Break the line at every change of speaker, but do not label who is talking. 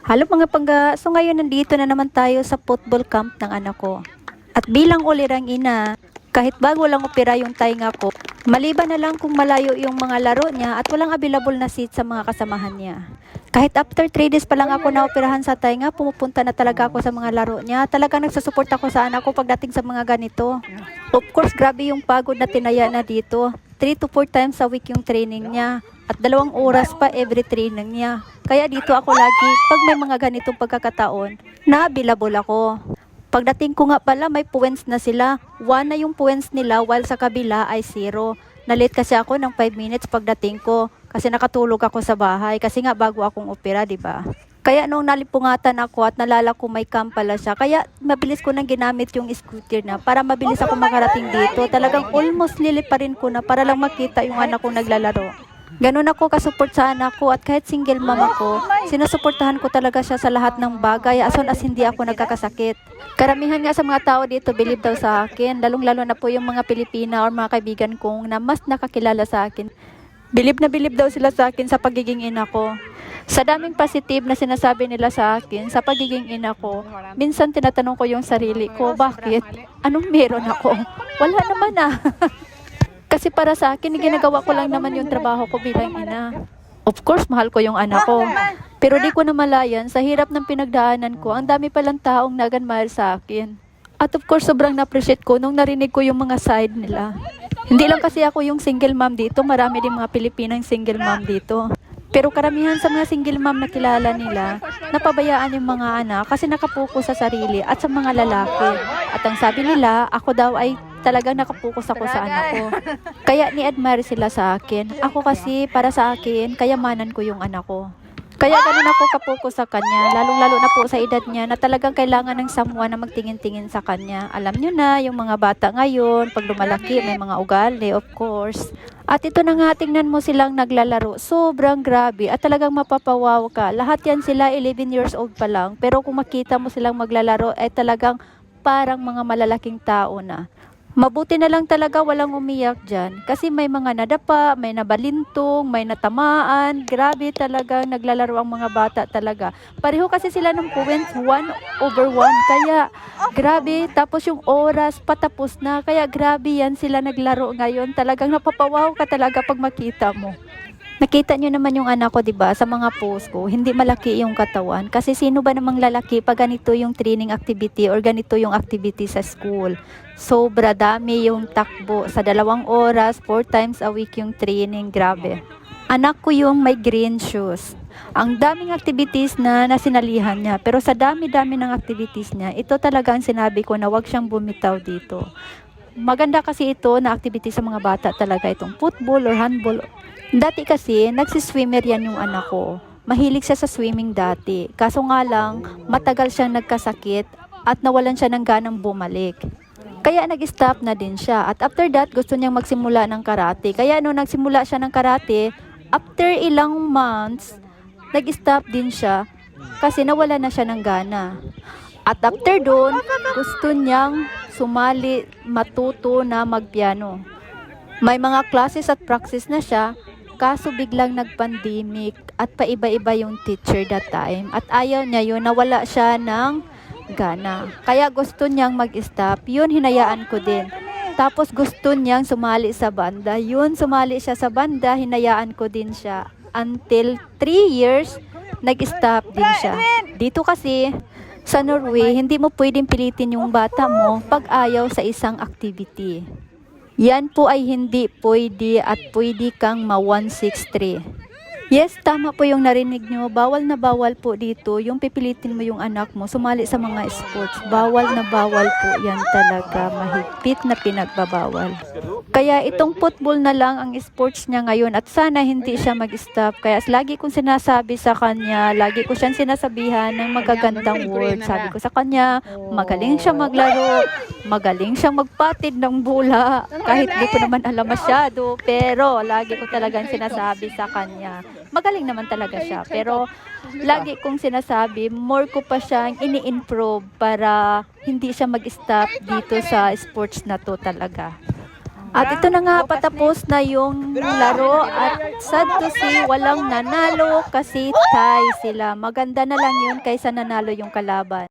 Halo mga pangga, so ngayon nandito na naman tayo sa football camp ng anak ko. At bilang ulirang ina, kahit bago lang opera yung tainga ko, maliban na lang kung malayo yung mga laro niya at walang available na seat sa mga kasamahan niya. Kahit after 3 days pa lang ako naoperahan sa tainga, pumupunta na talaga ako sa mga laro niya. Talagang nagsusupport ako sa anak ko pagdating sa mga ganito. Of course, grabe yung pagod na tinaya na dito. 3 to 4 times a week yung training niya. At 2 oras pa every training niya. Kaya dito ako lagi, pag may mga ganitong pagkakataon, na-available ako. Pagdating ko nga pala, may points na sila. 1 na yung points nila while sa kabila ay 0. Nalit kasi ako ng 5 minutes pagdating ko. Kasi nakatulog ako sa bahay. Kasi nga bago akong opera, di ba? Kaya nung nalipungatan ako at nalala ko may camp pala siya, kaya mabilis ko nang ginamit yung scooter na para mabilis ako makarating dito. Talagang almost liliparin ko na para lang makita yung anak kong naglalaro. Ganun ako kasupport sa anak ko at kahit single mom ako, sinusuportahan ko talaga siya sa lahat ng bagay as long as hindi ako nagkakasakit. Karamihan nga sa mga tao dito believe daw sa akin, lalong-lalo na po yung mga Pilipina or mga kaibigan kong na mas nakakilala sa akin. Bilib na bilib daw sila sa akin sa pagiging ina ko. Sa daming positive na sinasabi nila sa akin sa pagiging ina ko, minsan tinatanong ko yung sarili ko, bakit? Anong meron ako? Wala naman ah. Kasi para sa akin, ginagawa ko lang naman yung trabaho ko bilang ina. Of course, mahal ko yung anak ko. Pero di ko namalayan, sa hirap ng pinagdaanan ko, ang dami palang taong naganmahal sa akin. At of course, sobrang na-appreciate ko nung narinig ko yung mga side nila. Hindi lang kasi ako yung single mom dito, marami din mga Pilipinang single mom dito. Pero karamihan sa mga single mom na kilala nila, napabayaan yung mga anak kasi nakapokus sa sarili at sa mga lalaki. At ang sabi nila, ako daw ay talagang nakapokus ako sa anak ko. Kaya ni-admire sila sa akin. Ako kasi, para sa akin, kayamanan ko yung anak ko. Kaya ganun ako kapokus sa kanya, lalong-lalo na po sa edad niya na talagang kailangan ng someone na magtingin-tingin sa kanya. Alam nyo na, yung mga bata ngayon, pag lumalaki, may mga ugali, of course. At ito na nga, tingnan mo silang naglalaro. Sobrang grabe at talagang mapapawaw ka. Lahat yan sila 11 years old pa lang. Pero kung makita mo silang maglalaro, ay talagang parang mga malalaking tao na. Mabuti na lang talaga walang umiyak dyan. Kasi may mga nadapa, may nabalintong, may natamaan. Grabe talaga naglalaro ang mga bata talaga. Pareho kasi sila ng points 1/1. Kaya grabe, tapos yung oras patapos na. Kaya grabe yan sila naglaro ngayon. Talagang napapawaw ka talaga pag makita mo. Nakita nyo naman yung anak ko, 'di ba, sa mga post ko, hindi malaki yung katawan. Kasi sino ba namang lalaki pag ganito yung training activity or ganito yung activity sa school? Sobra dami yung takbo. Sa 2 oras, 4 times a week yung training, grabe. Anak ko yung may green shoes. Ang daming activities na nasinalihan niya. Pero sa dami-dami ng activities niya, ito talaga ang sinabi ko na wag siyang bumitaw dito. Maganda kasi ito na activity sa mga bata talaga, itong football or handball. Dati kasi, nagsiswimmer yan yung anak ko. Mahilig siya sa swimming dati. Kaso nga lang, matagal siyang nagkasakit at nawalan siya ng ganang bumalik. Kaya nag-stop na din siya. At after that, gusto niyang magsimula ng karate. Kaya nung nagsimula siya ng karate, after ilang months, nag-stop din siya kasi nawala na siya ng gana. At after doon, gusto niyang sumali, matuto na magpiano. May mga classes at practice na siya. Kaso biglang nag-pandemic at paiba-iba yung teacher that time. At ayaw niya yun, nawala siya ng gana. Kaya gusto niyang mag-stop. Yun, hinayaan ko din. Tapos gusto niyang sumali sa banda. Yun, sumali siya sa banda, hinayaan ko din siya. Until 3 years, nag-stop din siya. Dito kasi, sa Norway, hindi mo pwedeng pilitin yung bata mo pag ayaw sa isang activity. Yan po ay hindi pwede at pwede kang ma-163. Yes, tama po yung narinig nyo. Bawal na bawal po dito yung pipilitin mo yung anak mo sumali sa mga sports. Bawal na bawal po yan talaga. Mahigpit na pinagbabawal. Kaya itong football na lang ang sports niya ngayon at sana hindi siya mag-stop. Kaya lagi kong sinasabi sa kanya, lagi ko siyang sinasabihan ng magagandang words. Sabi ko sa kanya, magaling siya maglaro, magaling siyang magpatid ng bola. Kahit di ko naman alam masyado, pero lagi ko talagang sinasabi sa kanya. Magaling naman talaga siya, pero lagi kong sinasabi, more ko pa siyang ini-improve para hindi siya mag-stop dito sa sports na to talaga. At ito na nga, patapos na yung laro at sad to see, walang nanalo kasi tie sila. Maganda na lang yun kaysa nanalo yung kalaban.